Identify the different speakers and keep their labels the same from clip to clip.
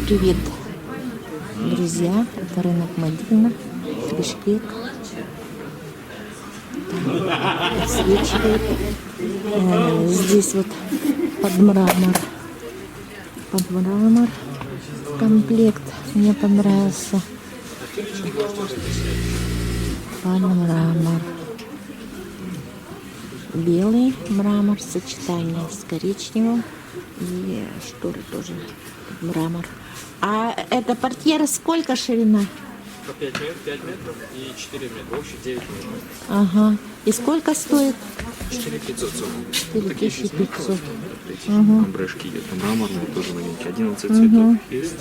Speaker 1: Привет, друзья! Это рынок Мадина, Бишкек. Подсвечивает. Здесь вот под мрамор комплект мне понравился. Под мрамор. Белый мрамор, сочетание с коричневым и шторы тоже под мрамор. А это портьера сколько ширина?
Speaker 2: 5 метров и 4 метра. Общий 9 метров.
Speaker 1: Ага. И сколько стоит?
Speaker 2: 4500.
Speaker 1: 4500.
Speaker 2: Амбрешки идет. Мраморные тоже новинки. 11 цветов есть.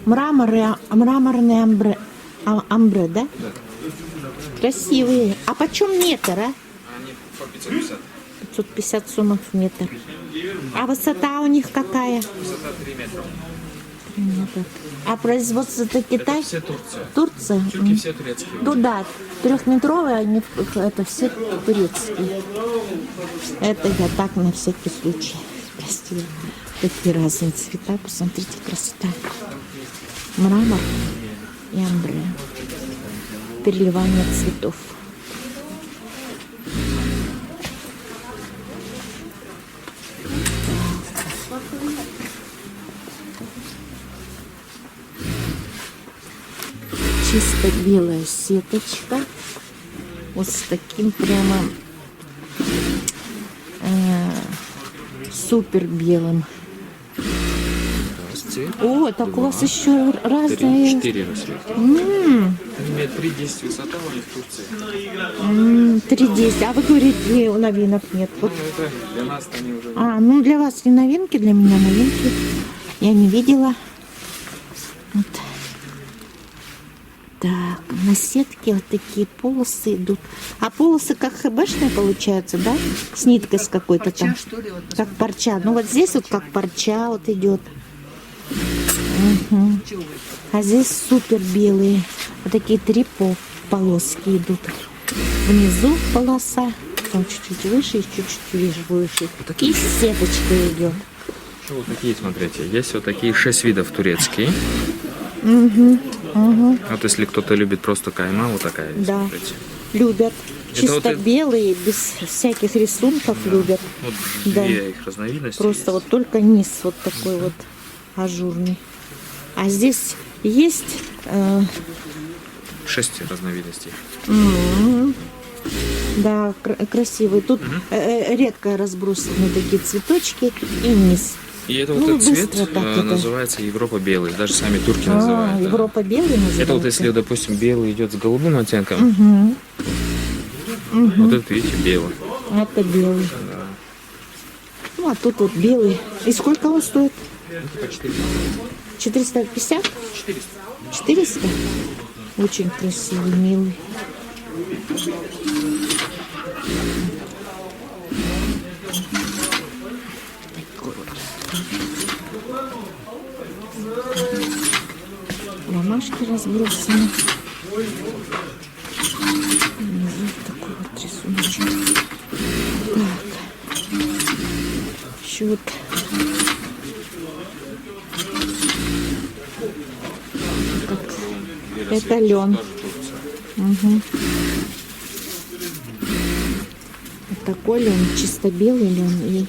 Speaker 1: Мраморные амбре, да?
Speaker 2: Да.
Speaker 1: Красивые. А почем метр, а?
Speaker 2: Они по 550.
Speaker 1: 550 сомов в метр. А высота у них какая?
Speaker 2: Высота 3 метра.
Speaker 1: 3 метра. А производство это Китай?
Speaker 2: Это все Турция.
Speaker 1: Турция?
Speaker 2: Тюрки все турецкие.
Speaker 1: Ну да, трехметровые, они это все турецкие. Это я так на всякий случай спросила. Такие разные цвета, посмотрите, красота. Мрамор и амбре. Переливание цветов. Чисто белая сеточка. Вот с таким прямо супер белым. О, так у вас еще разные.
Speaker 2: 4 рассвета. Имеет 3,10 высота у них в Турции.
Speaker 1: 3,10. А вы говорите, новинок нет. Вот.
Speaker 2: Это для нас они уже...
Speaker 1: Ну для вас не новинки, для меня новинки. Я не видела. Вот. Так, на сетке вот такие полосы идут. А полосы как хэбэшные получаются, да? С ниткой с какой-то там. Как парча. Ну вот здесь вот как парча вот идет. Угу. А здесь супер белые. Вот такие 3 полоски идут. Внизу полоса. Там чуть-чуть выше и чуть-чуть выше. И сеточка идет.
Speaker 2: Что вот такие, смотрите. Есть вот такие 6 видов турецкие. Вот если кто-то любит просто кайма, вот такая есть,
Speaker 1: да.
Speaker 2: смотрите.
Speaker 1: Любят. Чисто
Speaker 2: вот
Speaker 1: белые, без всяких рисунков, да. Любят.
Speaker 2: Вот
Speaker 1: да.
Speaker 2: 2 их разновидности.
Speaker 1: Просто есть. Вот только низ вот такой вот ажурный. А здесь есть
Speaker 2: 6 разновидностей.
Speaker 1: Да, красивые. Тут редко разбросаны такие цветочки и низ.
Speaker 2: И это вот этот цвет называется Европа белый. Даже сами турки называют.
Speaker 1: Европа белый называется.
Speaker 2: Это вот если, допустим, белый идет с голубым оттенком. Вот это, видите, белый.
Speaker 1: Это белый.
Speaker 2: Да.
Speaker 1: Ну, а тут вот белый. И сколько он стоит?
Speaker 2: Это по 400.
Speaker 1: 450?
Speaker 2: 400.
Speaker 1: 400? Очень красивый, милый. Ромашки разбросаны. Внизу такой вот рисуночек. Так. Еще вот. Это лен. Угу. Вот такой лен, чисто белый лен и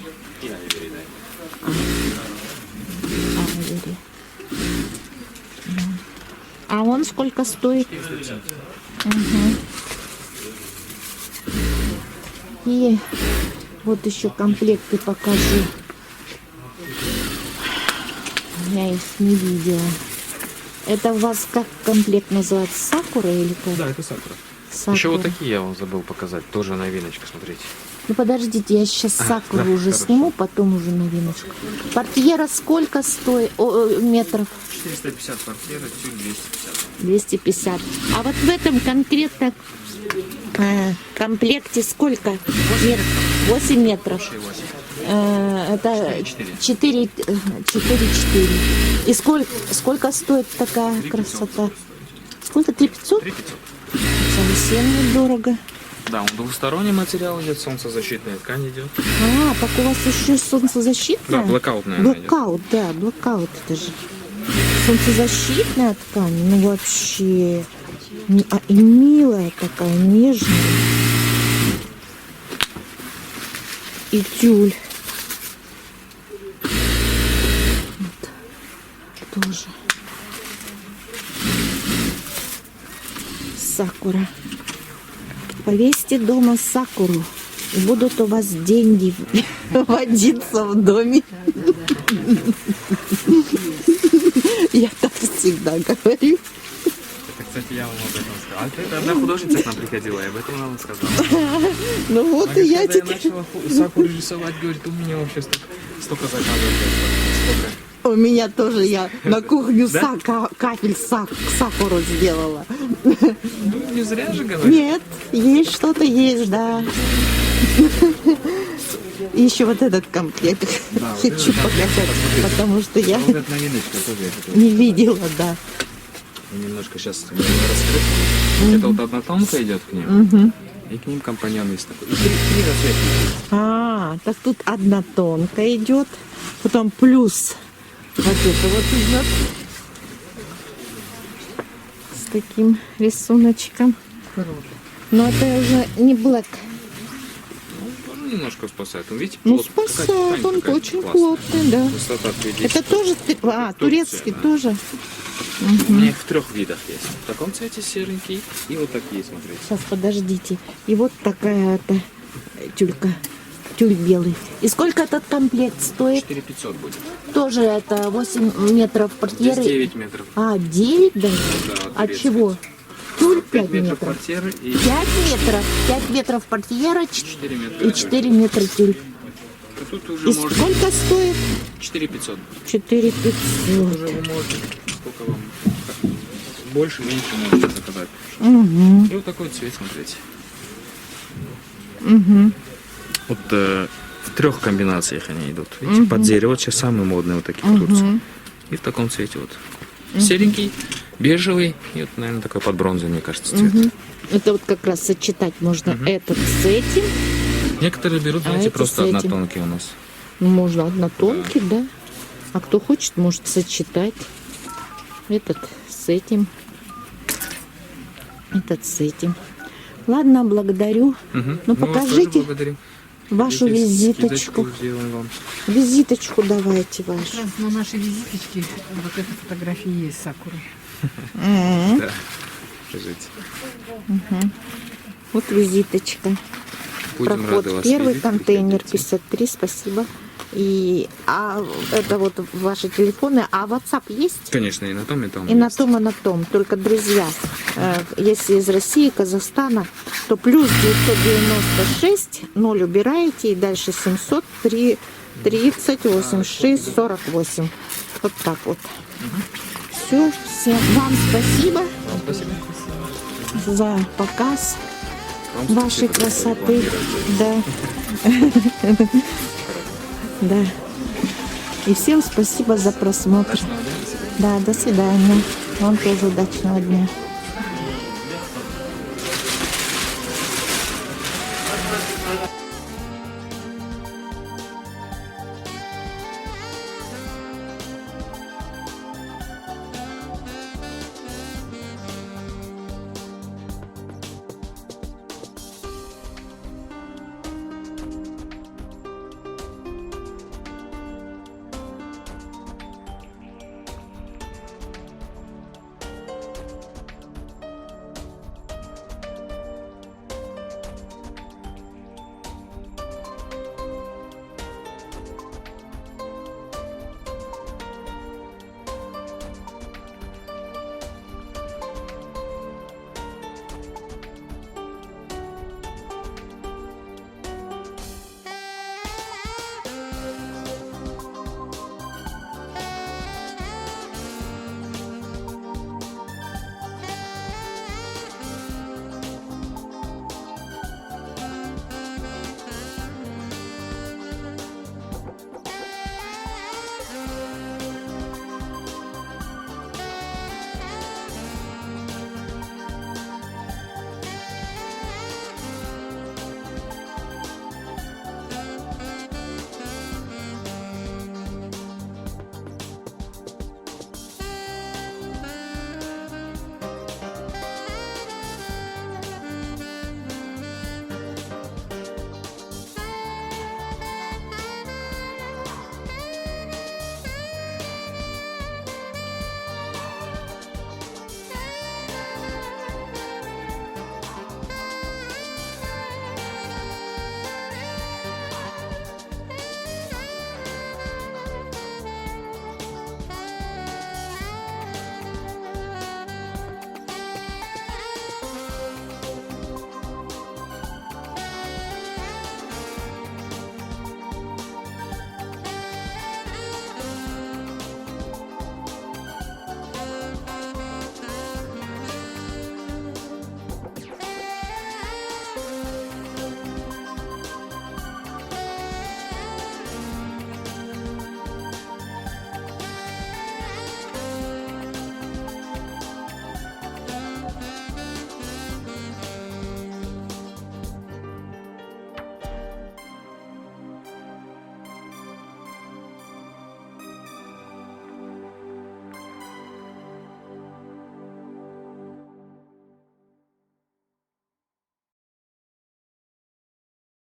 Speaker 1: А он сколько стоит? Угу. И вот еще комплекты покажу. Я их не видела. Это у вас как комплект называется? Сакура или как?
Speaker 2: Да, это сакура.
Speaker 1: Сакура.
Speaker 2: Еще вот такие я вам забыл показать. Тоже новиночка, смотрите.
Speaker 1: Ну подождите, я сейчас сакуру уже сниму, потом уже новиночку. Портьера сколько стоит? Метров?
Speaker 2: 450 портьера, тюль 250.
Speaker 1: 250. А вот в этом конкретно комплекте сколько? 8 метров.
Speaker 2: 8.
Speaker 1: Это 4. И сколько стоит такая красота? Сколько? 3500?
Speaker 2: 3500.
Speaker 1: Совсем недорого.
Speaker 2: Да, он двухсторонний материал идет, солнцезащитная ткань идет.
Speaker 1: А, так у вас еще солнцезащитная?
Speaker 2: Да, блокаут, наверное,
Speaker 1: Блокаут, да, блокаут это же. солнцезащитная ткань, ну вообще. И милая такая, нежная. И тюль. Вот. Тоже. Сакура. Повесьте дома сакуру. И будут у вас деньги водиться в доме. Я так всегда говорю.
Speaker 2: Это, кстати, я вам об этом сказал. Это одна художница к нам приходила, я об этом вам сказала.
Speaker 1: Ну вот
Speaker 2: Она
Speaker 1: и я
Speaker 2: когда
Speaker 1: теперь...
Speaker 2: начала сакуру рисовать, говорит, у меня вообще столько заказов. Столько.
Speaker 1: У меня тоже я на кухню
Speaker 2: Да?
Speaker 1: кафель сакуру сделала.
Speaker 2: Ну, не зря же говорю.
Speaker 1: Нет, есть что-то есть, да. И еще вот этот комплект
Speaker 2: Да, вот
Speaker 1: хочу
Speaker 2: этот комплект,
Speaker 1: показать,
Speaker 2: посмотрите.
Speaker 1: потому что я
Speaker 2: Вот эта новиночка тоже я хотел.
Speaker 1: не видела, да.
Speaker 2: Немножко сейчас раскрыт. Это вот одна тонкая идет к ним. И к ним компаньон есть такой. И три расцветки.
Speaker 1: А, так тут одна тонкая идет, потом плюс вот это вот идет с таким рисуночком. Но это уже не блэк.
Speaker 2: Тоже немножко спасает. Он, видите,
Speaker 1: Ну,
Speaker 2: плот-
Speaker 1: спасает,
Speaker 2: какая-то
Speaker 1: он
Speaker 2: ткань
Speaker 1: очень
Speaker 2: классная.
Speaker 1: плотный, да.
Speaker 2: Высота 210.
Speaker 1: Это тоже турецкий
Speaker 2: да.
Speaker 1: тоже.
Speaker 2: У меня их в 3 видах есть. В таком цвете серенький и вот такие, смотрите.
Speaker 1: Сейчас, подождите. И вот такая-то тюлька. Тюль белый. И сколько этот комплект стоит?
Speaker 2: 4500 будет.
Speaker 1: Тоже это 8 метров
Speaker 2: Здесь
Speaker 1: портьеры.
Speaker 2: 9 метров.
Speaker 1: А, 9 даже?
Speaker 2: Да,
Speaker 1: От
Speaker 2: турецкий.
Speaker 1: чего? Тюль
Speaker 2: 5
Speaker 1: 5
Speaker 2: метров
Speaker 1: метров.
Speaker 2: портьеры и
Speaker 1: 5 метров. 5 метров портьера
Speaker 2: 4 метра.
Speaker 1: и 4 метра тюль.
Speaker 2: А тут уже
Speaker 1: И
Speaker 2: можно
Speaker 1: сколько стоит?
Speaker 2: 4500.
Speaker 1: 4500.
Speaker 2: Уже вы можете, сколько вам больше, меньше можете заказать.
Speaker 1: Угу.
Speaker 2: И вот такой цвет, смотрите.
Speaker 1: Угу.
Speaker 2: Вот в 3 комбинациях они идут. Видите, под дерево, сейчас самые модные вот такие в Турции. И в таком цвете вот. Серенький, бежевый и вот, наверное, такой под бронзой, мне кажется, цвет.
Speaker 1: Это вот как раз сочетать можно этот с этим.
Speaker 2: Некоторые берут, знаете,
Speaker 1: эти
Speaker 2: просто
Speaker 1: с этим.
Speaker 2: однотонкие у нас.
Speaker 1: Ну, можно однотонкий, да. А кто хочет, может сочетать. Этот с этим. Этот с этим. Ладно, благодарю.
Speaker 2: Мгм.
Speaker 1: Ну,
Speaker 2: Мы вас тоже
Speaker 1: покажите
Speaker 2: благодарим.
Speaker 1: вашу
Speaker 2: Здесь
Speaker 1: визиточку.
Speaker 2: скидочку сделаем вам.
Speaker 1: Визиточку давайте вашу.
Speaker 3: Как раз на нашей визиточке вот эта фотография есть сакуры.
Speaker 2: Да. Держите.
Speaker 1: Вот визиточка.
Speaker 2: Будем рады
Speaker 1: Проход
Speaker 2: вас
Speaker 1: первый,
Speaker 2: видеть.
Speaker 1: контейнер
Speaker 2: Приходите.
Speaker 1: 53, спасибо. И это вот ваши телефоны. А WhatsApp есть?
Speaker 2: Конечно, и на том, и том.
Speaker 1: И на
Speaker 2: есть.
Speaker 1: том, и на том. Только, друзья, если из России, Казахстана, то плюс 996, 0 убираете, и дальше 700, 30, 86, 48. Вот так вот. Все, всем вам спасибо
Speaker 2: Вам спасибо.
Speaker 1: за показ
Speaker 2: Вам
Speaker 1: вашей
Speaker 2: спасибо, что
Speaker 1: красоты.
Speaker 2: рекламируете.
Speaker 1: Да. Да. И всем спасибо за просмотр.
Speaker 2: Удачного дня, до свидания.
Speaker 1: Да, до свидания. Вам тоже удачного дня.